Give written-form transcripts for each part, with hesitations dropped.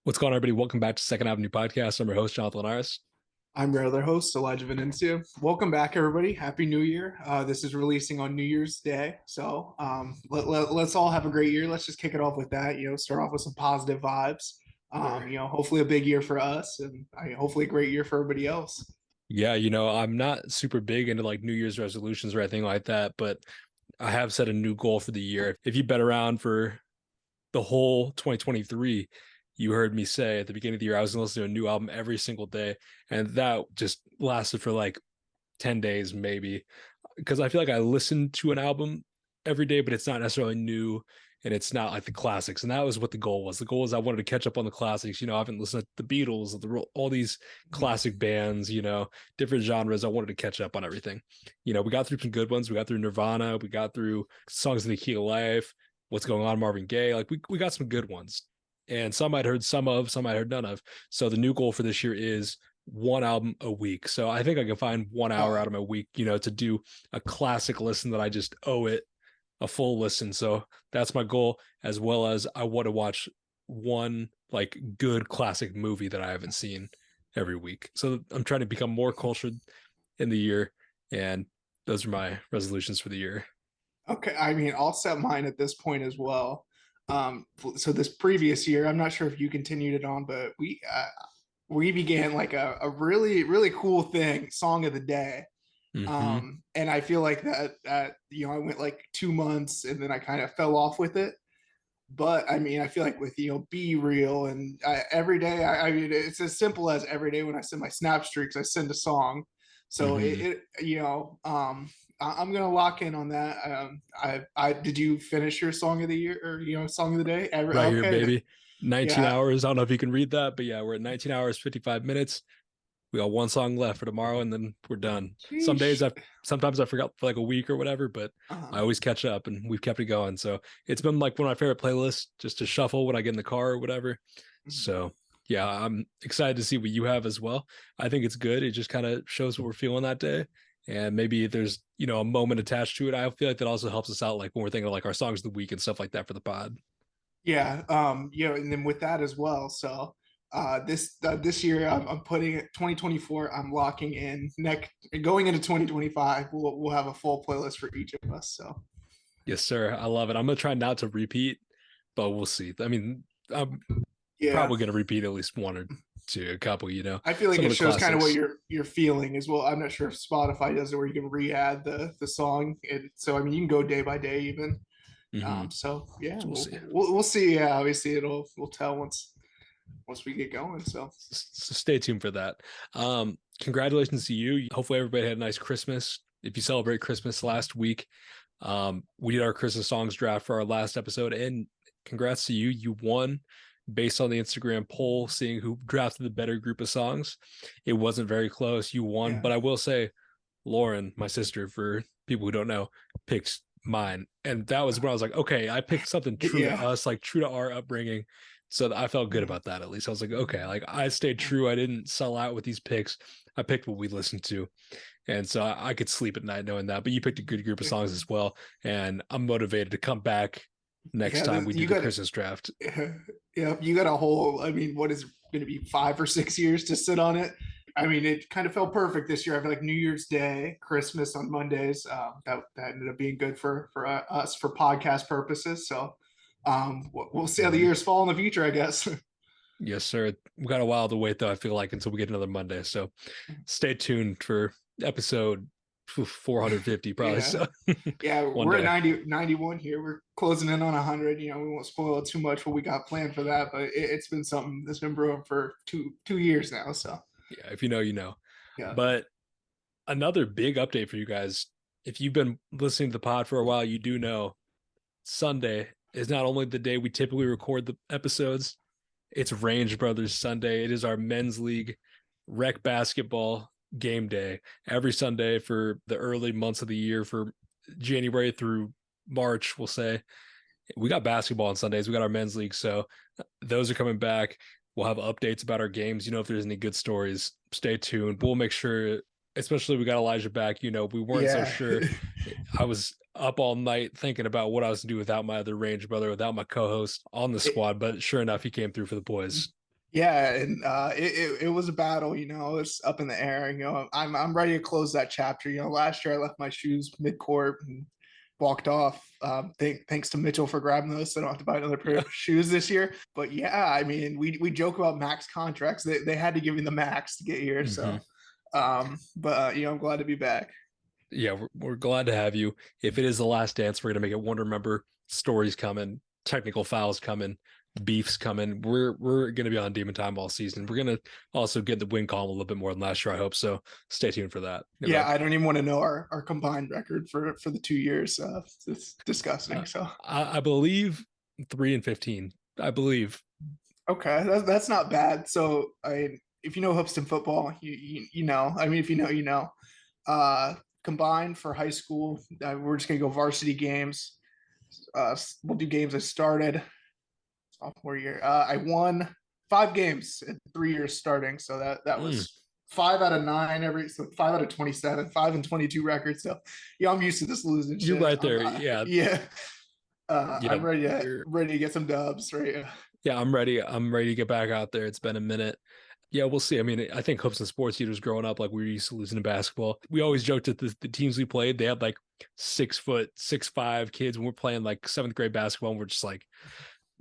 What's going on, everybody? Welcome back to Second Avenue Podcast. I'm your host, Jonathan Linares. I'm your other host, Elijah Venencia. Welcome back, everybody. Happy New Year. This is releasing on New Year's Day. So let's all have a great year. Let's just kick it off with that, start off with some positive vibes. Sure. Hopefully a big year for us and hopefully a great year for everybody else. Yeah, I'm not super big into like New Year's resolutions or anything like that, but I have set a new goal for the year. If you've been around for the whole 2023, you heard me say at the beginning of the year I was going to listen to a new album every single day, and that just lasted for like 10 days maybe, because I feel like I listen to an album every day, but it's not necessarily new and it's not like the classics. And that was what the goal was. The goal is I wanted to catch up on the classics. I haven't listened to the Beatles, all these classic bands, different genres. I wanted to catch up on everything. We got through some good ones. We got through Nirvana. We got through Songs in the Key of Life, What's Going On, Marvin Gaye. Like we got some good ones. And some I'd heard some of, some I heard none of. So the new goal for this year is one album a week. So I think I can find 1 hour out of my week, to do a classic listen that I just owe it a full listen. So that's my goal, as well as I want to watch one like good classic movie that I haven't seen every week. So I'm trying to become more cultured in the year, and those are my resolutions for the year. Okay, I'll set mine at this point as well. So this previous year, I'm not sure if you continued it on, but we began like a really really cool thing, song of the day. Mm-hmm. And I feel like that I went like 2 months and then I kind of fell off with it. But I feel like with Be Real and every day, it's as simple as every day when I send my snap streaks, I send a song. So Mm-hmm. I'm gonna lock in on that. I did you finish your song of the year or song of the day? Right here, Okay, baby. 19 yeah. hours. I don't know if you can read that, but yeah, we're at 19 hours, 55 minutes. We got one song left for tomorrow, and then we're done. Sheesh. Sometimes I forgot for like a week or whatever, but I Uh, always catch up, and we've kept it going. So it's been like one of my favorite playlists just to shuffle when I get in the car or whatever. So yeah, I'm excited to see what you have as well. I think it's good. It just kind of shows what we're feeling that day. And maybe if there's, a moment attached to it, I feel like that also helps us out, like when we're thinking of like our songs of the week and stuff like that for the pod. Yeah, and then with that as well. So this year I'm putting it 2024. I'm locking in next going into 2025. We'll have a full playlist for each of us. So Yes, sir. I love it. I'm gonna try not to repeat, but we'll see. I mean, I'm yeah, probably gonna repeat at least one or two, a couple. I feel like Some of it the shows kind of what classics. you're feeling as well. I'm not sure if Spotify does it where you can re-add the song. So you can go day by day even. Hmm. So yeah, So we'll see. we'll see. Yeah, obviously we'll tell once we get going. So So stay tuned for that. Congratulations to you. Hopefully everybody had a nice Christmas. If you celebrate Christmas last week, we did our Christmas songs draft for our last episode, and congrats to you. You won based on the Instagram poll, seeing who drafted the better group of songs. It wasn't very close. You won, yeah, but I will say, Lauren, my sister, for people who don't know, picked mine. And that was when I was like, okay, I picked something true to yeah. us, like true to our upbringing. So I felt good about that at least. I was like, okay, like I stayed true. I didn't sell out with these picks. I picked what we listened to. And so I could sleep at night knowing that. But you picked a good group of songs as well. And I'm motivated to come back next Yeah, time we do you the got Christmas draft. yeah, you got a whole. What is going to be 5 or 6 years to sit on it? It kind of felt perfect this year. I feel like New Year's Day, Christmas on Mondays. That ended up being good for us for podcast purposes. So we'll see how the Mhm. years fall in the future, I guess. Yes, sir. We got a while to wait though, I feel like, until we get another Monday. So stay tuned for episode 450 probably. Yeah, So yeah, one we're at day. 91 here. We're closing in on 100. We won't spoil too much what we got planned for that, but it's been something that's been brewing for two years now. So Yeah, if you know, you know. yeah, But another big update for you guys. If you've been listening to the pod for a while, you do know Sunday is not only the day we typically record the episodes, it's Range Brothers Sunday. It is our men's league rec basketball game day every Sunday for the early months of the year, for January through March, we'll say. We got basketball on Sundays. We got our men's league. So those are coming back. We'll have updates about our games. If there's any good stories, stay tuned. We'll make sure, especially we got Elijah back. We weren't so yeah. sure. I was up all night thinking about what I was to do without my other range brother, without my co-host on the It, squad. But sure enough, he came through for the boys. Yeah, and it was a battle. It's up in the air. I'm ready to close that chapter. Last year I left my shoes mid court and walked off. Thanks to Mitchell for grabbing those, so I don't have to buy another pair Yeah. of shoes this year. But yeah, I mean, we joke about max contracts. They had to give me the max to get here. Hmm. So, but I'm glad to be back. Yeah, we're glad to have you. If it is the last dance, we're gonna make it one to remember. Stories coming, technical fouls coming, beefs coming. We're gonna be on demon time all season. We're gonna also get the win column a little bit more than last year, I hope. So stay tuned for that. You Yeah, know, I don't even want to know our combined record for the 2 years. It's uh, disgusting. So I believe 3-15. I believe. okay, that's not bad. So if you know Hoopston football, you know. I mean, if you know, you know. Uh, Combined for high school, we're just gonna go varsity games. We'll do games I started sophomore year. I won 5 games in 3 years starting, so that Mm, was 5 out of 9 so 5 out of 27, 5-22 records. So yeah, I'm used to this losing you're shit. right there. Yeah, Yeah, yeah. I'm ready to We're ready to get some dubs. Right. Yeah, I'm ready. I'm ready to get back out there. It's been a minute. Yeah, we'll see. I mean, I think hoops and sports leaders growing up, like we were used to losing to basketball. We always joked that the teams we played, they had like 6 foot, 6'5" kids, and we're playing like seventh grade basketball, and we're just like,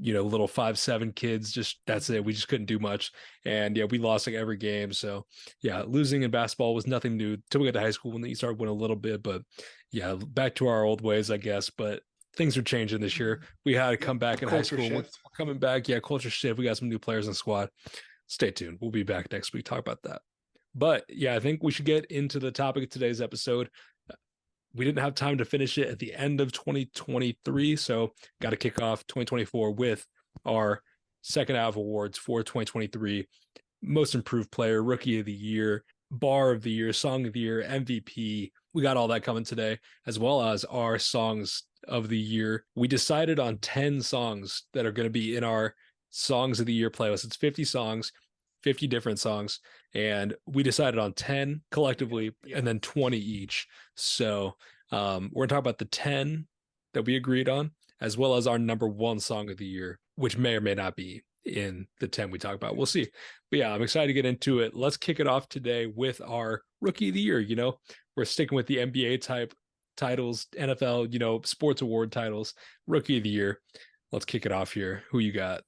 little 5'7" kids. Just that's it. We just couldn't do much. And yeah, we lost like every game. So yeah, losing in basketball was nothing new till we got to high school when you started winning a little bit. But yeah, back to our old ways, I guess. But things are changing this year. We had to Yeah, come back in high culture school. We're shift. coming back. Yeah, culture shift. We got some new players in the squad. Stay tuned. We'll be back next week. Talk about that. But yeah, I think we should get into the topic of today's episode. We didn't have time to finish it at the end of 2023, so got to kick off 2024 with our second half awards for 2023: Most Improved Player, Rookie of the Year, Bar of the Year, Song of the Year, MVP. We got all that coming today, as well as our songs of the year. We decided on 10 songs that are going to be in our Songs of the Year playlist. It's 50 songs, 50 different songs, and we decided on 10 collectively Yeah. and then 20 each. So we're going to talk about the 10 that we agreed on, as well as our number one song of the year, which may or may not be in the 10 we talk about. We'll see. But yeah, I'm excited to get into it. Let's kick it off today with our rookie of the year. We're sticking with the NBA type titles, NFL, sports award titles, rookie of the year. Let's kick it off here. Who you got?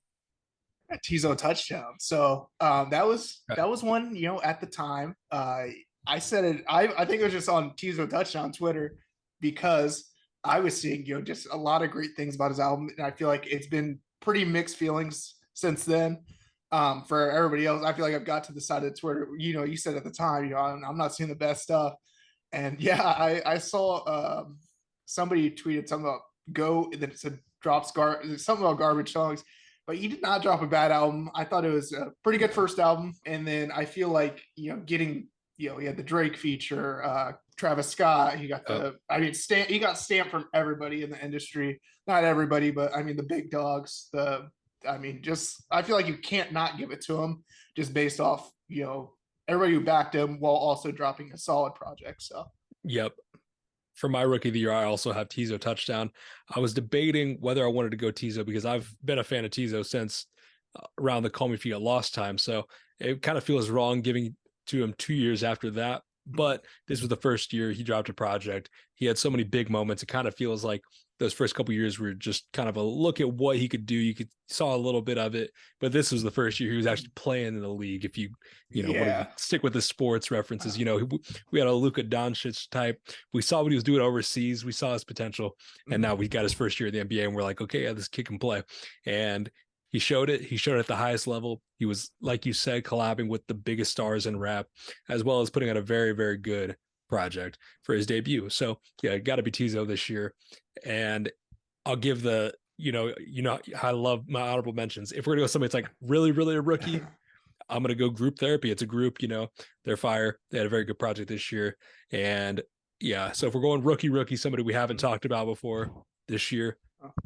A Tizo touchdown. So that was one, at the time. I said it, I think it was just on Tizo touchdown Twitter because I was seeing, just a lot of great things about his album. And I feel like it's been pretty mixed feelings since then. For everybody else, I feel like I've got to the side of Twitter. You said at the time, I'm not seeing the best stuff. And yeah, I saw somebody tweeted something about go that it said something about garbage songs, but he did not drop a bad album. I thought it was a pretty good first album, and then I feel like getting he had the Drake feature, Travis Scott. He got Oh, he got stamped from everybody in the industry. Not everybody, but I mean the big dogs. Just I feel like you can't not give it to him just based off everybody who backed him while also dropping a solid project. So yep. For my rookie of the year, I also have Tizo touchdown. I was debating whether I wanted to go Tizo because I've been a fan of Tizo since around the Call Me If You Get Lost time. So it kind of feels wrong giving to him 2 years after that. But this was the first year he dropped a project. He had so many big moments. It kind of feels like those first couple years were just kind of a look at what he could do. You could saw a little bit of it, but this was the first year he was actually playing in the league. If you want to yeah. stick with the sports references, we had a Luka Doncic type. We saw what he was doing overseas. We saw his potential, and now we got his first year in the NBA, and we're like, okay, yeah, this kid can play. And he showed it. He showed it at the highest level. He was, like you said, collabing with the biggest stars in rap, as well as putting out a very, very good project for his debut. So yeah, got to be Tizo this year. And I'll give I love my honorable mentions. If we're gonna go somebody that's like really, really a rookie, I'm gonna go Group Therapy. It's a group, they're fire. They had a very good project this year. And yeah, so if we're going rookie, somebody we haven't talked about before this year,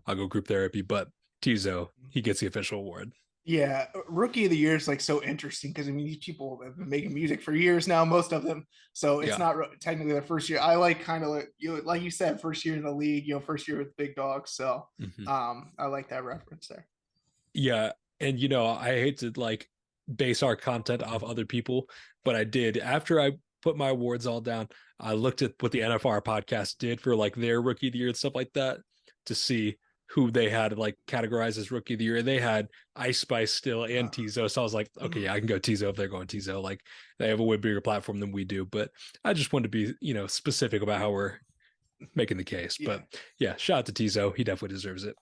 I'll go Group Therapy. But Tizo, he gets the official award. Yeah, rookie of the year is like so interesting because I mean these people have been making music for years now, most of them. So it's Yeah. not technically their first year. I like kind of like you said, first year in the league, first year with big dogs. So Mhm. I like that reference there. Yeah. And I hate to like base our content off other people, but I did after I put my awards all down. I looked at what the NFR podcast did for like their rookie of the year and stuff like that to see who they had like categorized as rookie of the year. And they had Ice Spice still and Tizo. So I was like, okay, yeah, I can go Tizo if they're going Tizo. Like they have a way bigger platform than we do. But I just wanted to be, specific about how we're making the case. Yeah. But yeah, shout out to Tizo. He definitely deserves it.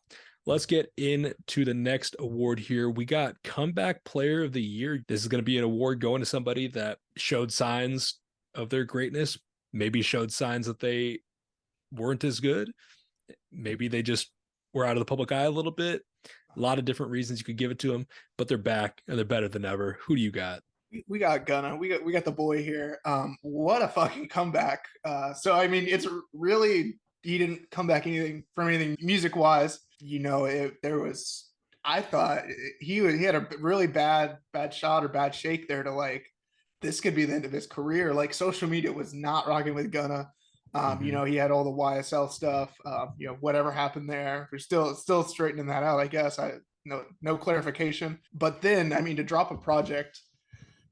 Let's get into the next award here. We got Comeback Player of the Year. This is going to be an award going to somebody that showed signs of their greatness, maybe showed signs that they weren't as good. Maybe they just were out of the public eye a little bit. A lot of different reasons you could give it to them, but they're back and they're better than ever. Who do you got? We got Gunna. We got the boy here. What a fucking comeback. So I mean, it's really, he didn't come back from anything music wise. There was, I thought he had a really bad shot or bad shake there to like, this could be the end of his career. Like social media was not rocking with Gunna. He had all the YSL stuff. Whatever happened there, we're still straightening that out, I guess. No clarification. But then, I mean, to drop a project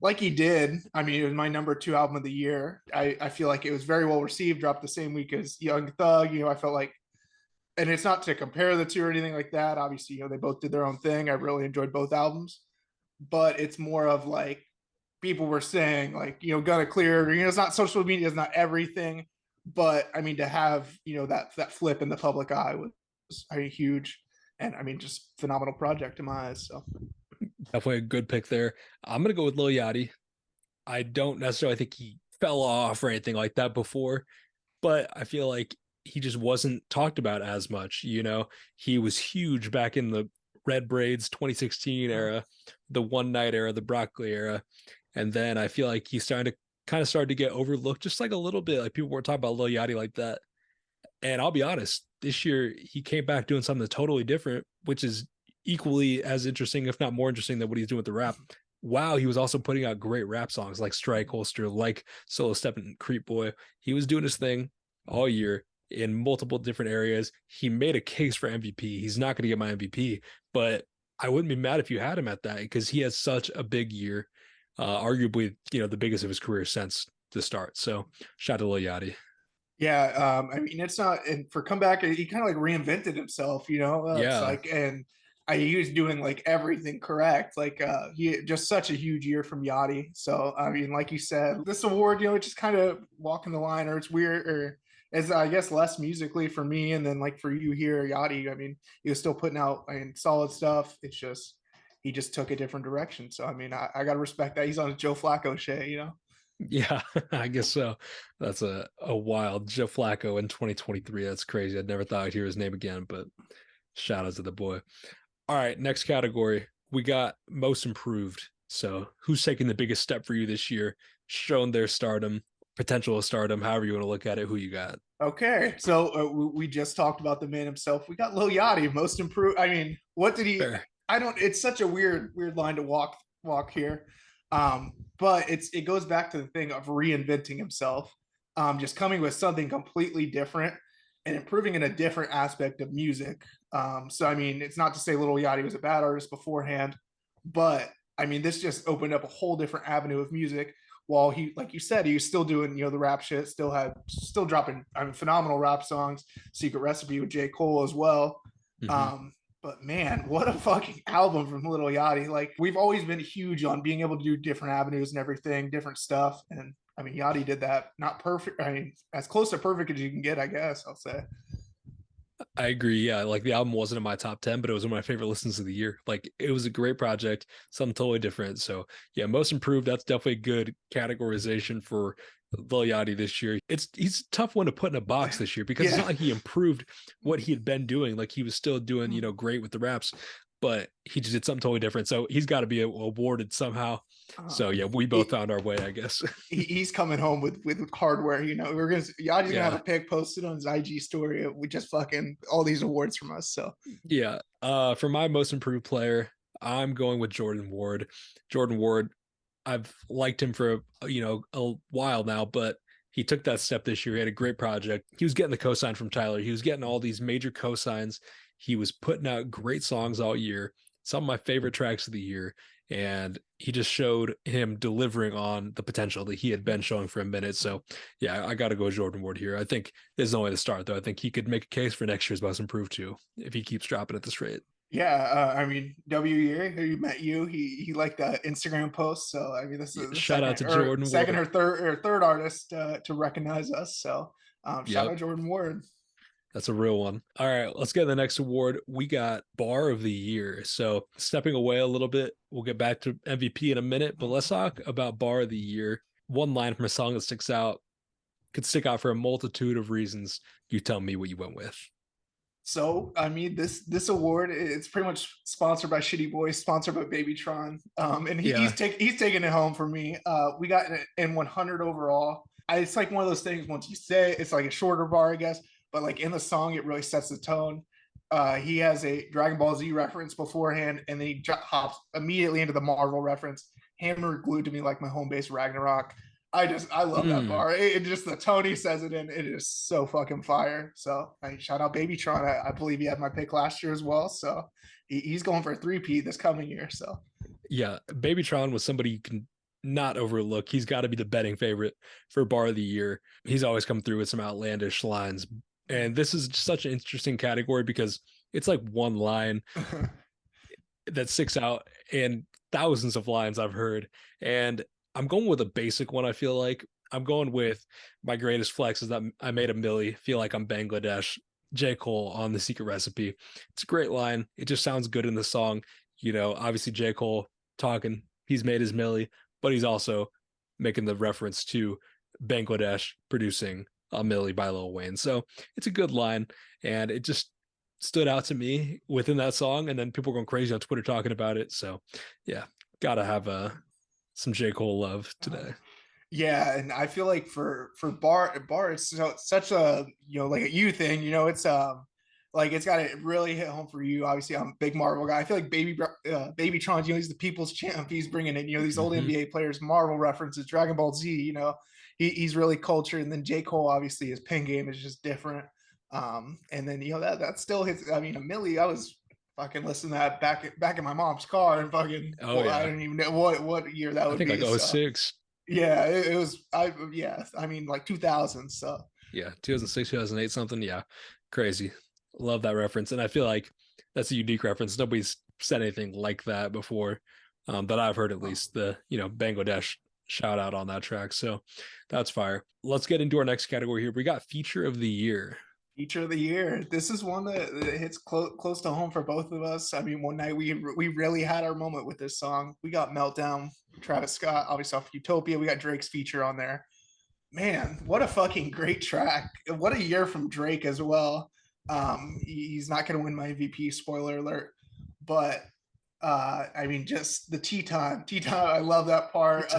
like he did, I mean, it was my number 2 album of the year. I feel like it was very well received, dropped the same week as Young Thug. I felt like, and it's not to compare the two or anything like that. Obviously, they both did their own thing. I really enjoyed both albums, but it's more of like people were saying like, Gunna clear, it's not, social media is not everything, but I mean, to have, that flip in the public eye was huge. And I mean, just phenomenal project in my eyes. So Definitely a good pick there. I'm going to go with Lil Yachty. I don't necessarily think he fell off or anything like that before, but I feel like he just wasn't talked about as much. He was huge back in the Red Braids 2016 era, the One Night era, the Broccoli era. And then I feel like he's starting to get overlooked just like a little bit. Like people weren't talking about Lil Yachty like that. And I'll be honest, this year he came back doing something totally different, which is equally as interesting, if not more interesting than what he's doing with the rap. Wow, he was also putting out great rap songs like Strike Holster, like Solo Step and Creep Boy. He was doing his thing all year in multiple different areas. He made a case for MVP. He's not going to get my MVP, but I wouldn't be mad if you had him at that because he has such a big year, arguably, the biggest of his career since the start. So shout out to Lil Yachty. Yeah, I mean, it's not, and for comeback, he kind of like reinvented himself, It's like, and he was doing like everything correct. Like, he just such a huge year from Yachty. So, I mean, like you said, this award, it's just kind of walking the line, or it's weird, or as I guess less musically for me, and then like for you here, Yachty. I mean, he was still putting out solid stuff. It's just he just took a different direction. So, I mean, I gotta respect that. He's on a Joe Flacco shit. Yeah, I guess so. That's a wild Joe Flacco in 2023. That's crazy. I'd never thought I'd hear his name again, but shout out to the boy. All right, next category. We got most improved. So who's taking the biggest step for you this year, shown their stardom, potential of stardom, however you want to look at it, who you got? Okay, so we just talked about the man himself. We got Lil Yachty, most improved. I mean, what did he? Fair. I don't. It's such a weird line to walk here. But it goes back to the thing of reinventing himself, just coming with something completely different and improving in a different aspect of music. So I mean, it's not to say Lil Yachty was a bad artist beforehand, but I mean, this just opened up a whole different avenue of music. While he, like you said, he was still doing the rap shit, still dropping phenomenal rap songs. Secret Recipe with J. Cole as well. Mm-hmm. But man, what a fucking album from Lil Yachty. Like, we've always been huge on being able to do different avenues and everything, different stuff. And I mean, Yachty did that. Not perfect. I mean, as close to perfect as you can get, I guess I'll say. I agree. Yeah, like the album wasn't in my top 10, but it was one of my favorite listens of the year. Like it was a great project, something totally different. So yeah, most improved. That's definitely a good categorization for Lil Yachty this year. He's a tough one to put in a box this year because it's not like he improved what he had been doing. Like he was still doing, great with the raps, but he just did something totally different. So he's got to be awarded somehow. So yeah, we both found our way, I guess. He's coming home with hardware. Yachty's gonna have a pic posted on his IG story. We just fucking all these awards from us. So yeah, for my most improved player, I'm going with Jordan Ward. Jordan Ward, I've liked him for a while now, but he took that step this year. He had a great project. He was getting the cosign from Tyler. He was getting all these major cosigns. He was putting out great songs all year. Some of my favorite tracks of the year. and he just showed him delivering on the potential that he had been showing for a minute. So yeah, I got to go Jordan Ward here. I think this is only the start, though. I think he could make a case for next year's most improved too if he keeps dropping at this rate. Yeah, I mean, W year he met you. He liked that Instagram post. So I mean, this Yeah, is the shout out to Jordan Ward. or third artist to recognize us. So shout Yep. out Jordan Ward. That's a real one. All right, let's get to the next award. We got Bar of the Year. So, stepping away a little bit, we'll get back to MVP in a minute, but let's talk about Bar of the Year. One line from a song that sticks out could stick out for a multitude of reasons. You tell me what you went with. So I mean, this award it's pretty much sponsored by Shitty Boys, sponsored by Babytron, and Yeah. he's taking it home for me. We got an N100 overall. It's like one of those things. Once you say it, it's like a shorter bar, I guess, but like in the song, it really sets the tone. He has a Dragon Ball Z reference beforehand, and then he hops immediately into the Marvel reference. Hammer glued to me like my home base Ragnarok. I love that bar. It just the tone he says it in, it is so fucking fire. So I shout out Babytron. I believe he had my pick last year as well. So he's going for a 3P this coming year. So Yeah, Babytron was somebody you can not overlook. He's got to be the betting favorite for Bar of the Year. He's always come through with some outlandish lines. And this is such an interesting category because it's like one line that sticks out and thousands of lines I've heard. And I'm going with a basic one, I feel like. I'm going with my greatest flex is that I made a milli, feel like I'm Bangladesh. J. Cole on The Secret Recipe. It's a great line. It just sounds good in the song. You know, obviously J. Cole talking, he's made his milli, but he's also making the reference to Bangladesh producing a milli by Lil Wayne. So it's a good line. And it just stood out to me within that song. And then people going crazy on Twitter talking about it. So yeah, gotta have some J. Cole love today. yeah, and I feel like for bar it's such a like a you thing. It's like it's got to really hit home for you. Obviously, I'm a big Marvel guy. I feel like Babytron, he's the people's champ. He's bringing in these old NBA players, Marvel references, Dragon Ball Z. He's really cultured. And then J. Cole, obviously, his pen game is just different. And then that still hits. I mean, a milli. I was fucking listening to that back in my mom's car and fucking. Oh yeah, I don't even know what year that I would think be. like So. '06. Yeah, it was. I mean, like 2000. So Yeah, 2006, 2008, something. Yeah, crazy. Love that reference, and I feel like that's a unique reference. Nobody's said anything like that before, that I've heard at least. The Bangladesh shout out on that track, so that's fire. Let's get into our next category here. We got feature of the year. feature of the year. This is one that hits close to home for both of us. I mean, one night we really had our moment with this song. We got Meltdown, Travis Scott, obviously off Utopia. We got Drake's feature on there. Man, what a fucking great track. What a year from Drake as well. He's not going to win my MVP, spoiler alert. But I mean, just the tea time. I love that part.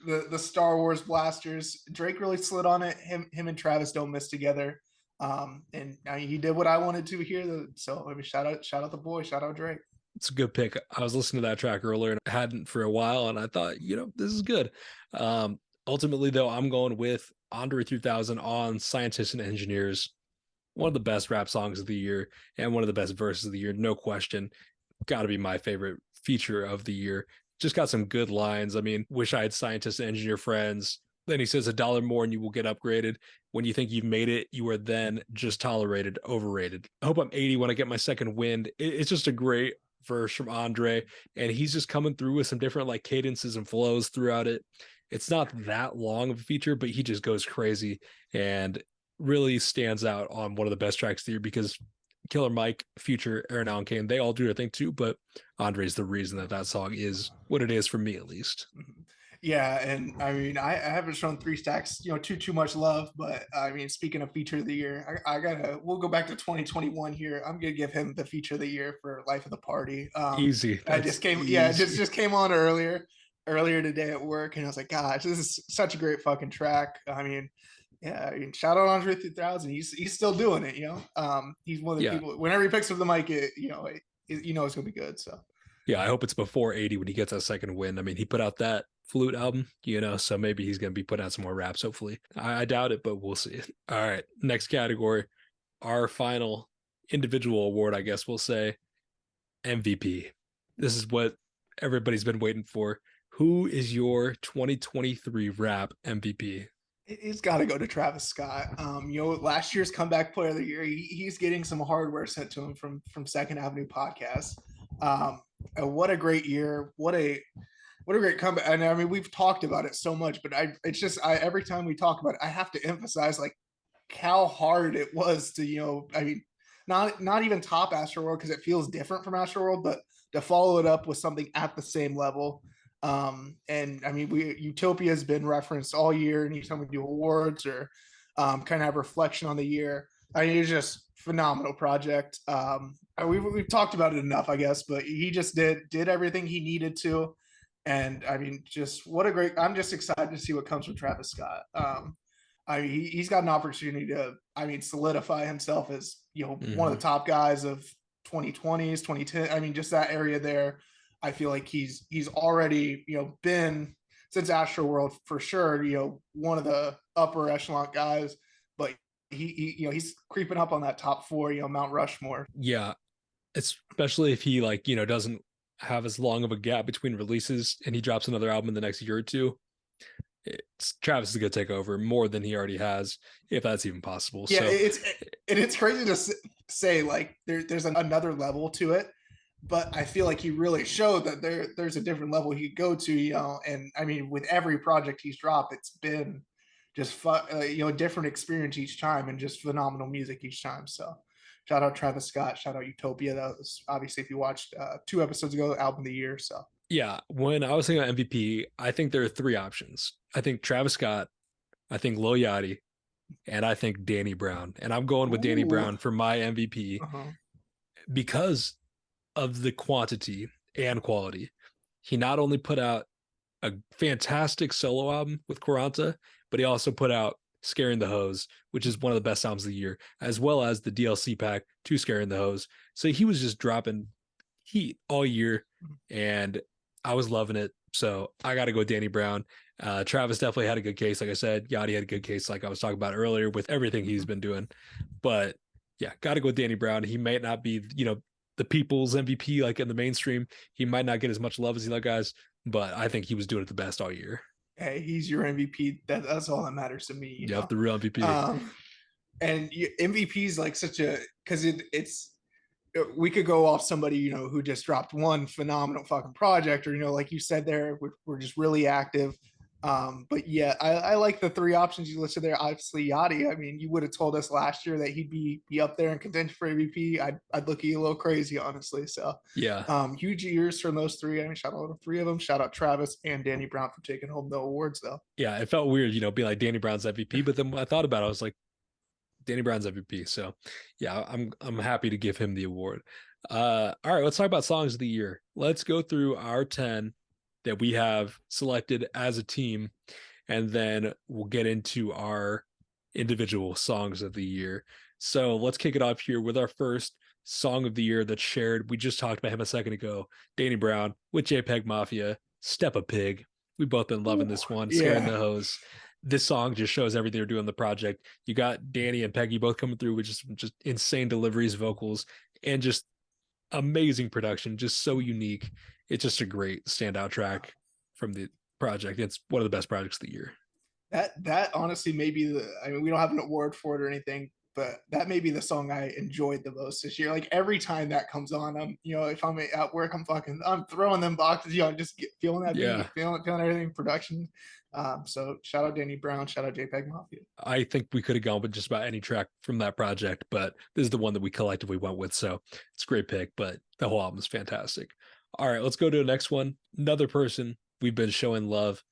The Star Wars blasters. Drake really slid on it. Him and Travis don't miss together. And he did what I wanted to hear. So I mean, shout out the boy, shout out Drake. It's a good pick. I was listening to that track earlier and I hadn't for a while, and I thought, this is good. Ultimately, though, I'm going with Andre 3000 on Scientists and Engineers. One of the best rap songs of the year and one of the best verses of the year, no question. Got to be my favorite feature of the year. Just got some good lines. I mean, wish I had scientist and engineer friends. Then he says $1 more and you will get upgraded. When you think you've made it, you are then just tolerated, overrated. I hope I'm 80 when I get my second wind. It's just a great verse from Andre, and he's just coming through with some different like cadences and flows throughout it. It's not that long of a feature, but he just goes crazy and really stands out on one of the best tracks of the year because Killer Mike, Future, Aaron Allen Kane, they all do their thing too, but Andre's the reason that song is what it is for me, at least. Yeah, and I mean, I haven't shown Three Stacks, too much love, but I mean, speaking of feature of the year, we'll go back to 2021 here. I'm gonna give him the feature of the year for Life of the Party. Easy. I just came, easy. Yeah, just came on earlier today at work, and I was like, gosh, this is such a great fucking track. I mean, yeah, I mean, shout out Andre 3000. He's still doing it, He's one of the people. Whenever he picks up the mic, it's gonna be good. So yeah, I hope it's before 80 when he gets that second win. I mean, he put out that flute album, so maybe he's going to be putting out some more raps, hopefully. I doubt it, but we'll see. All right, next category, our final individual award, I guess we'll say MVP. This is what everybody's been waiting for. Who is your 2023 rap MVP? It's got to go to Travis Scott. Last year's comeback player of the year, he's getting some hardware sent to him from Second Avenue Podcast. What a great year! What a great comeback. And I mean, we've talked about it so much, but every time we talk about it, I have to emphasize like how hard it was to, I mean, not even top Astroworld because it feels different from Astroworld, but to follow it up with something at the same level. And I mean, Utopia has been referenced all year, anytime we do awards or kind of have reflection on the year. I mean, it's just phenomenal project. We've talked about it enough, I guess, but he just did everything he needed to. And I mean, just what a great, I'm just excited to see what comes from Travis Scott. I mean, he's got an opportunity to, I mean, solidify himself as, one of the top guys of 2020s, 2010. I mean, just that area there. I feel like he's already, been since Astroworld for sure, one of the upper echelon guys, but he's creeping up on that top four, Mount Rushmore. Yeah, especially if he doesn't have as long of a gap between releases and he drops another album in the next year or two. Travis is going to take over more than he already has, if that's even possible. Yeah, so it's crazy to say like there's another level to it, but I feel like he really showed that there's a different level he could go to, and I mean, with every project he's dropped, it's been just fun, a different experience each time and just phenomenal music each time. So shout out Travis Scott, shout out Utopia. That was obviously, if you watched 2 episodes ago, album of the year. So yeah, when I was thinking about MVP, I think there are three options. I think Travis Scott, I think Lil Yachty, and I think Danny Brown. And I'm going with Danny Brown for my MVP because of the quantity and quality. He not only put out a fantastic solo album with Quaranta, but he also put out Scaring the Hose, which is one of the best albums of the year, as well as the DLC pack to Scaring the Hose. So he was just dropping heat all year, and I was loving it. So I got to go Danny Brown. Travis definitely had a good case. Like I said, Yachty had a good case, like I was talking about earlier, with everything he's been doing. But yeah, got to go Danny Brown. He might not be, the people's MVP like in the mainstream. He might not get as much love as the other guys, but I think he was doing it the best all year. Hey, he's your MVP. That's all that matters to me. Yep, the real MVP. And MVP is like such a, because it's we could go off somebody who just dropped one phenomenal fucking project, or like you said there, we're just really active. But yeah, I like the three options you listed there. Obviously, Yachty. I mean, you would have told us last year that he'd be up there in contention for MVP. I'd look at you a little crazy, honestly. So yeah, huge years from those three. I mean, shout out to three of them. Shout out Travis and Danny Brown for taking home the awards, though. Yeah, it felt weird, being like Danny Brown's MVP, but then when I thought about it, I was like, Danny Brown's MVP. So yeah, I'm happy to give him the award. All right, let's talk about songs of the year. Let's go through our 10 that we have selected as a team, and then we'll get into our individual songs of the year. So let's kick it off here with our first song of the year that's shared. We just talked about him a second ago. Danny Brown with JPEG Mafia, Step a Pig. We've both been loving this one, Scaring the Hose. This song just shows everything they're doing in the project. You got Danny and Peggy both coming through with just insane deliveries, vocals, and just amazing production, just so unique. It's just a great standout track from the project. It's one of the best projects of the year. That honestly may be I mean, we don't have an award for it or anything, but that may be the song I enjoyed the most this year. Like every time that comes on, I'm, if I'm at work, I'm throwing them boxes, just feeling that beat, feeling everything, production. So shout out Danny Brown, shout out JPEG Mafia. I think we could have gone with just about any track from that project, but this is the one that we collectively went with. So it's a great pick, but the whole album is fantastic. All right, let's go to the next one. Another person we've been showing love,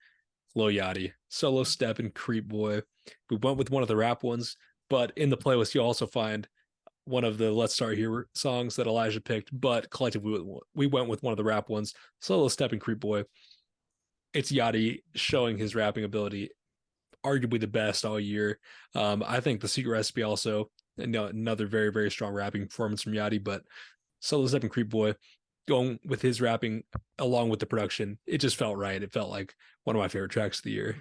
Lil Yachty, Solo Step and Creep Boy. We went with one of the rap ones, but in the playlist you also find one of the Let's Start Here songs that Elijah picked, but collectively we went with one of the rap ones, Solo Step and Creep Boy. It's Yachty showing his rapping ability, arguably the best all year. I think The Secret Recipe also, another very, very strong rapping performance from Yachty, but Solo Step and Creep Boy, going with his rapping along with the production, it just felt right. It felt like one of my favorite tracks of the year.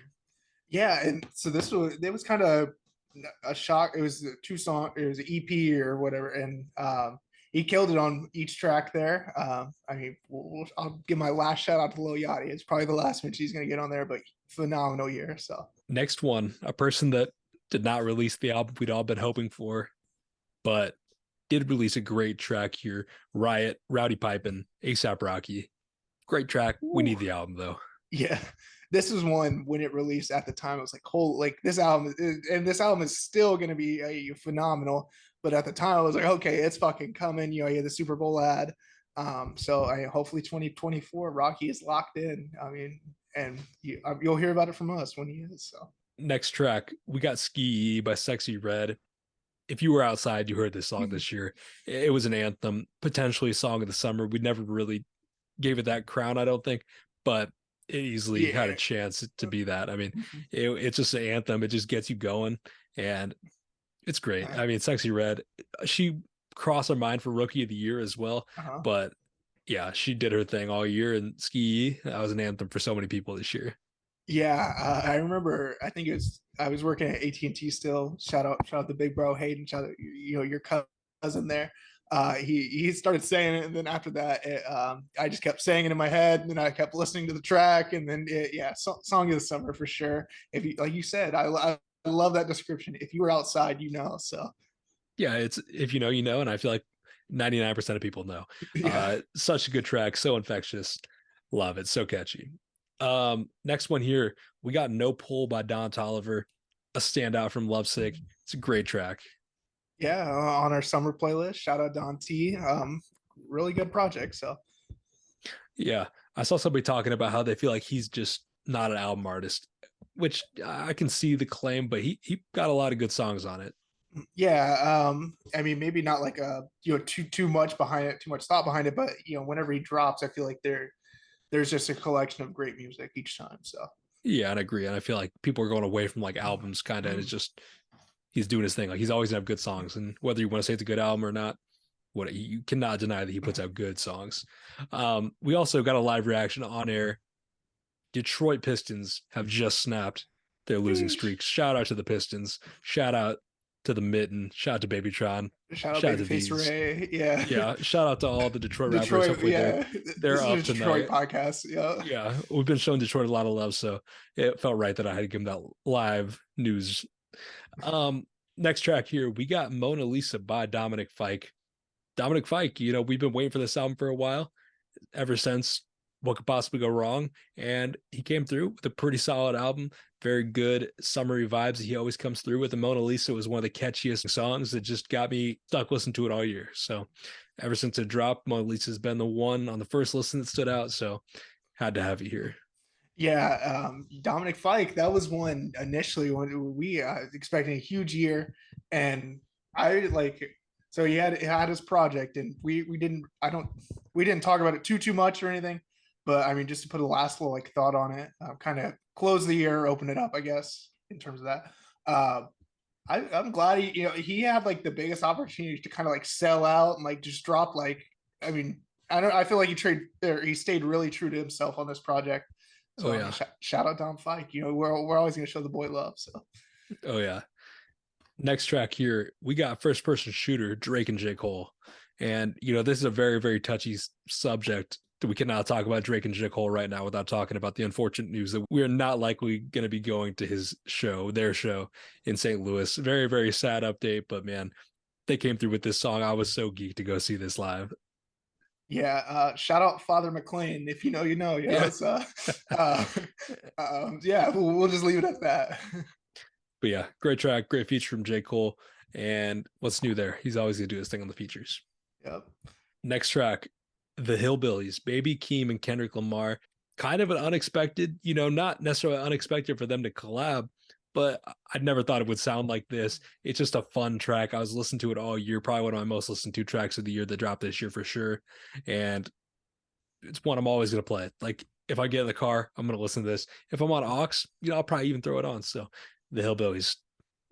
Yeah, and so it was kind of a shock. It was it was an EP or whatever, and he killed it on each track there. I mean, I'll give my last shout out to Lil Yachty. It's probably the last mention he's going to get on there, but phenomenal year. So Next one, a person that did not release the album we'd all been hoping for, but did release a great track here. Riot, Rowdy Pipin, ASAP Rocky. Great track. We need the album though. yeah, this was one when it released at the time. I was like, "Holy!" Like this album, and this album is still going to be phenomenal. But at the time, I was like, "Okay, it's fucking coming." You know, you had the Super Bowl ad. So hopefully 2024, Rocky is locked in. I mean, and you'll hear about it from us when he is. So Next track, we got Ski by Sexy Red. If you were outside, you heard this song this year. It was an anthem, potentially a song of the summer. We never really gave it that crown, I don't think, but it easily had a chance to be that. I mean, it's just an anthem. It just gets you going, and it's great. I mean, Sexy Red, she crossed our mind for Rookie of the Year as well, but yeah, she did her thing all year. And Ski, that was an anthem for so many people this year. Yeah, I remember. I think I was working at AT&T still. Shout out the big bro Hayden. Shout out your cousin there. He started saying it, and then after that, I just kept saying it in my head, and then I kept listening to the track, and then song of the summer for sure. If you like you said, I love that description. If you were outside, you know. So yeah, it's if you know, and I feel like 99% of people know. Such a good track, so infectious. Love it, so catchy. Next one here, we got No Pull by Don Toliver, a standout from Lovesick. It's a great track. Yeah, on our summer playlist. Shout out Don T. Really good project. So yeah, I saw somebody talking about how they feel like he's just not an album artist, which I can see the claim, but he got a lot of good songs on it. Yeah, I mean, maybe not like too much behind it, too much thought behind it, but whenever he drops, I feel like there's just a collection of great music each time. So yeah, and I agree. And I feel like people are going away from like albums kind of, and it's just he's doing his thing. Like he's always gonna have good songs, and whether you want to say it's a good album or not, what you cannot deny that he puts out good songs. We also got a live reaction on air. Detroit Pistons have just snapped their losing streaks. Shout out to the Pistons. Shout out to the Mitten. Shout out to Babytron. Shout out to Babyface Ray. Yeah. Shout out to all the Detroit rappers. Hopefully they're up tonight. Detroit podcast. Yeah. We've been showing Detroit a lot of love, so it felt right that I had to give them that live news. Next track here, we got Mona Lisa by Dominic Fike. Dominic Fike, we've been waiting for this album for a while, ever since What Could Possibly Go Wrong, and he came through with a pretty solid album. Very good summery vibes that he always comes through with. And Mona Lisa was one of the catchiest songs that just got me stuck listening to it all year. So ever since it dropped, Mona Lisa's been the one on the first listen that stood out. So had to have you here. Yeah, Dominic Fike, that was one initially when we expecting a huge year, and so he had his project, and we didn't talk about it too much or anything, but I mean, just to put a last little thought on it, kind of close the year, open it up, I guess, in terms of that. I'm glad he had the biggest opportunity to kind of sell out and just drop I mean, I feel like he stayed really true to himself on this project. So shout out Dom Fike. We're always gonna show the boy love. So oh yeah. Next track here, we got First Person Shooter, Drake and J. Cole. And this is a very, very touchy subject. We cannot talk about Drake and J. Cole right now without talking about the unfortunate news that we are not likely going to be going to their show in St. Louis. Very, very sad update, but man, they came through with this song. I was so geeked to go see this live. Yeah, shout out Father McLean. If you know, you know. Yeah, we'll just leave it at that. But yeah, great track, great feature from J. Cole. And what's new there? He's always gonna do his thing on the features. Yep. Next track, The Hillbillies, Baby Keem and Kendrick Lamar. Kind of an unexpected, not necessarily unexpected for them to collab, but I never thought it would sound like this. It's just a fun track. I was listening to it all year, probably one of my most listened to tracks of the year that dropped this year for sure. And it's one I'm always going to play. Like if I get in the car, I'm going to listen to this. If I'm on aux, I'll probably even throw it on. So The Hillbillies,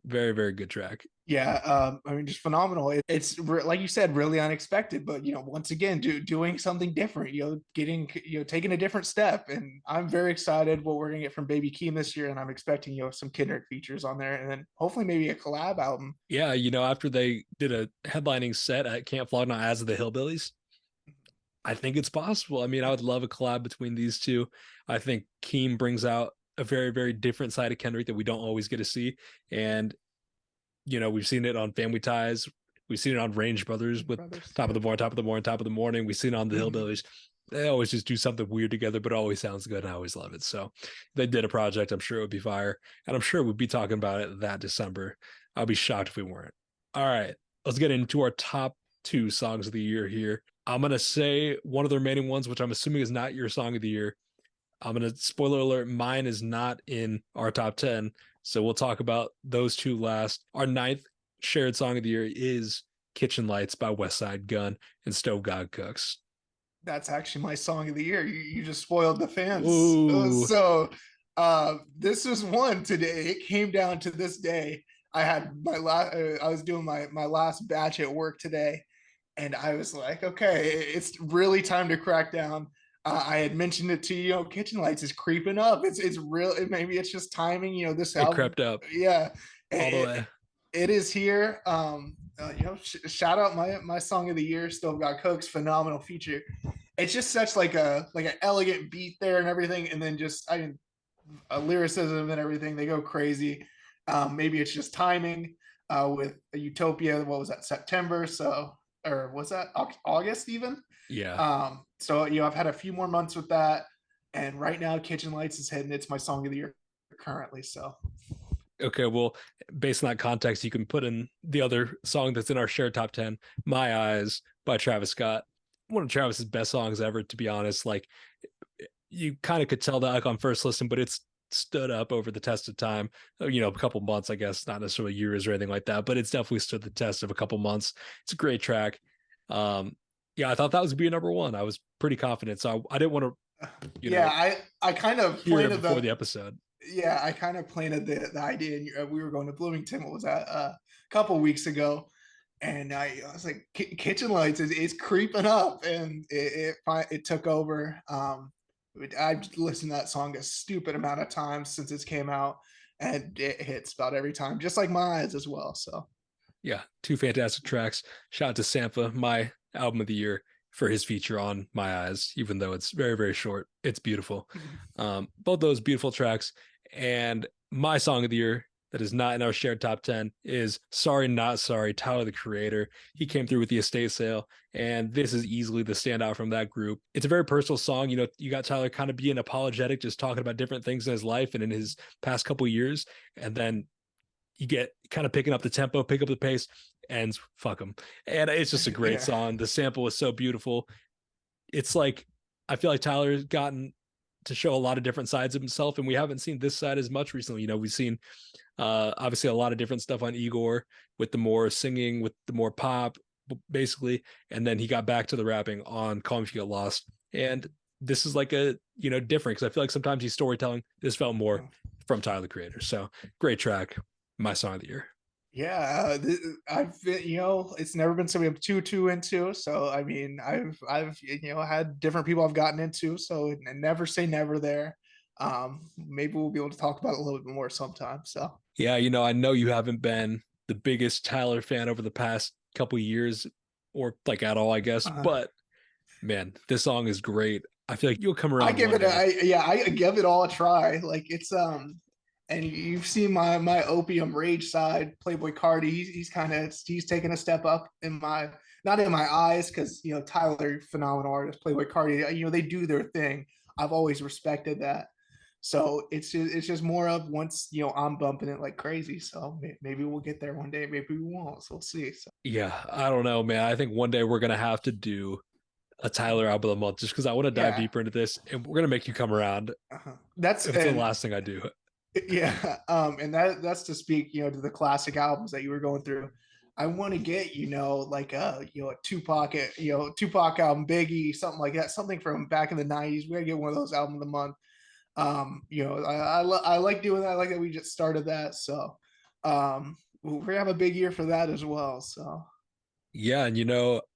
very, very good track. Yeah, I mean, just phenomenal. Like you said, really unexpected, but once again, doing something different. Getting taking a different step, and I'm very excited what we're gonna get from Baby Keem this year, and I'm expecting some Kendrick features on there, and then hopefully maybe a collab album. Yeah, after they did a headlining set at Camp Flog Gnaw as the Hillbillies, I think it's possible. I mean, I would love a collab between these two. I think Keem brings out a very, very different side of Kendrick that we don't always get to see. And, we've seen it on Family Ties. We've seen it on Range Brothers with Brothers, Top of yeah. the Morning, Top of the Morning, Top of the Morning. We've seen it on the Mhm. Hillbillies. They always just do something weird together, but it always sounds good. And I always love it. So they did a project. I'm sure it would be fire. And I'm sure we'd be talking about it that December. I'll be shocked if we weren't. All right. Let's get into our top two songs of the year here. I'm going to say one of the remaining ones, which I'm assuming is not your song of the year. I'm going to spoiler alert, mine is not in our top 10. So we'll talk about those two last. Our ninth shared song of the year is Kitchen Lights by Westside Gunn and Stove God Cooks. That's actually my song of the year. You just spoiled the fans. Ooh, This was one today. It came down to this day. I had my last. I was doing my last batch at work today, and I was like, okay, it's really time to crack down. I had mentioned it to you. Kitchen Lights is creeping up. It's real. Maybe it's just timing. This it album. crept up Yeah, all the it, way. it is here. Shout out my song of the year. Still got Cooks, phenomenal feature. It's just such like an elegant beat there and everything, and then just a lyricism and everything. They go crazy. Maybe it's just timing with Utopia. What was that? September. So or was that August even? Yeah. So I've had a few more months with that, and right now Kitchen Lights is hitting. It's my song of the year currently. So Okay. Well, based on that context, you can put in the other song that's in our shared top 10, My Eyes by Travis Scott. One of Travis's best songs ever, to be honest. Like, you kind of could tell that like on first listen, but it's stood up over the test of time. A couple months, I guess, not necessarily years or anything like that, but it's definitely stood the test of a couple months. It's a great track. Um, yeah, I thought that was be number one. I was pretty confident, so I didn't want to, yeah, I kind of hear it planted before the the episode. yeah, I kind of planted the idea. And we were going to Bloomington. What was that? A couple weeks ago, and I was like, Kitchen Lights is creeping up, and it took over. I've listened to that song a stupid amount of times since it came out, and it hits about every time, just like My Eyes as well. So Yeah, two fantastic tracks. Shout out to Sampha, my album of the year, for his feature on My Eyes, even though it's very, very short. It's beautiful. Both those beautiful tracks. And my song of the year that is not in our shared top 10 is Sorry Not Sorry, Tyler the Creator. He came through with the estate sale, and this is easily the standout from that group. It's a very personal song. You got Tyler kind of being apologetic, just talking about different things in his life and in his past couple years. And then you get kind of picking up the tempo, pick up the pace, and fuck them. And it's just a great yeah, song. The sample is so beautiful. It's like I feel like Tyler's gotten to show a lot of different sides of himself, and we haven't seen this side as much recently. We've seen obviously a lot of different stuff on Igor with the more singing, with the more pop, basically, and then he got back to the rapping on Call Me If You Get Lost. And this is like a different because I feel like sometimes he's storytelling. This felt more from Tyler the Creator. So great track, my song of the year. yeah. I've been, it's never been something I'm too into. So I mean, I've had different people I've gotten into. So never say never there. Maybe we'll be able to talk about it a little bit more sometime. So Yeah, I know you haven't been the biggest Tyler fan over the past couple years or like at all, I guess, uh, but man, this song is great. I feel like you'll come I around give one it day. I give it all a try. Like it's and you've seen my opium rage side, Playboy Cardi. He's taken a step up in my not in my eyes because Tyler, phenomenal artist, Playboy Cardi. They do their thing. I've always respected that. So it's just more of once I'm bumping it like crazy. So maybe we'll get there one day. Maybe we won't. So we'll see. So Yeah, I don't know, man. I think one day we're gonna have to do a Tyler album of the month just because I want to dive yeah, deeper into this, and we're gonna make you come around that's if it's the and last thing I do. yeah, and that's to speak, to the classic albums that you were going through. I want to get, like a Tupac album, Biggie, something like that, something from back in the '90s. We gotta get one of those album of the month. I like doing that. I like that we just started that. So, we're gonna have a big year for that as well. So Yeah, and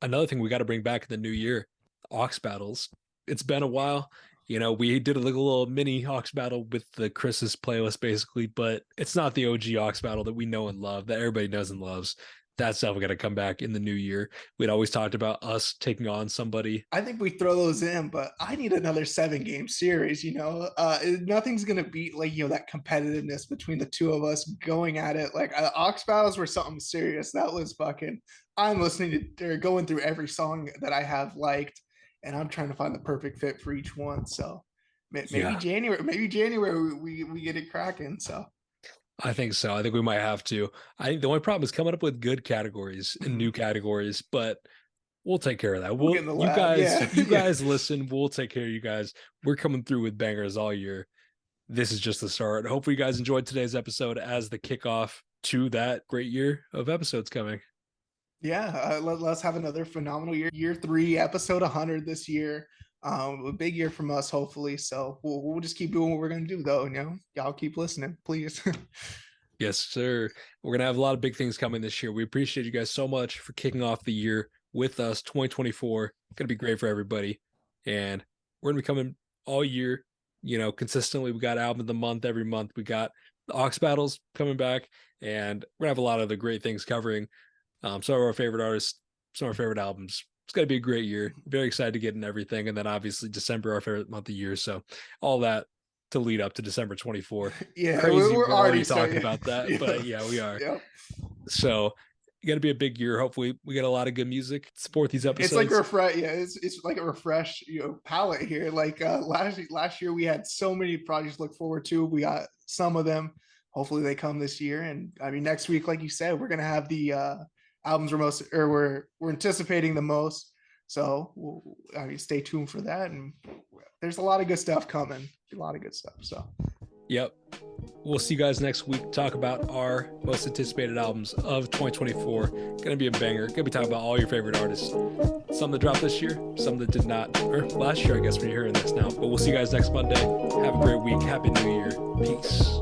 another thing we got to bring back in the new year, aux battles. It's been a while. We did a little mini aux battle with the Chris's playlist basically, but it's not the OG aux battle that we know and love, that everybody knows and loves. That's definitely going to come back in the new year. We'd always talked about us taking on somebody. I think we throw those in, but I need another 7 game series. Nothing's gonna beat like that competitiveness between the two of us going at it. Like Ox battles were something serious. That was fucking. I'm listening to or going through every song that I have liked, and I'm trying to find the perfect fit for each one. So maybe Yeah, January we get it cracking. So I think so. I think we might have to. I think the only problem is coming up with good categories and new categories, but we'll take care of that. we'll get in the You lab. guys, Yeah, you yeah. guys listen. We'll take care of you guys. We're coming through with bangers all year. This is just the start. Hopefully, you guys enjoyed today's episode as the kickoff to that great year of episodes coming. Yeah, let's have another phenomenal year. Year 3, episode 100 this year. A big year from us, hopefully. So we'll just keep doing what we're gonna do, though. Y'all keep listening, please. Yes, sir. We're gonna have a lot of big things coming this year. We appreciate you guys so much for kicking off the year with us. 2024 gonna be great for everybody, and we're gonna be coming all year. Consistently. We got album of the month every month. We got the Ox battles coming back, and we're gonna have a lot of the great things covering. Some of our favorite artists, some of our favorite albums. It's gonna be a great year. Very excited to get in everything, and then obviously December, our favorite month of the year. So all that to lead up to December 24. Yeah, Crazy, we're we're already already talking starting. about that, Yeah, but yeah, we are. yeah. So going to be a big year. Hopefully, we get a lot of good music to support these It's like episodes. refresh. Yeah, it's like a refresh, palette here. Like last year, we had so many projects to look forward to. We got some of them. Hopefully, they come this year. And I mean, next week, like you said, we're gonna have the albums we're anticipating the most. So I mean, stay tuned for that. And there's a lot of good stuff coming. A lot of good stuff. So Yep. We'll see you guys next week. Talk about our most anticipated albums of 2024. Gonna be a banger. Gonna be talking about all your favorite artists. Some that dropped this year, some that did not, or last year, I guess, when you're hearing this now. But we'll see you guys next Monday. Have a great week. Happy New Year. Peace.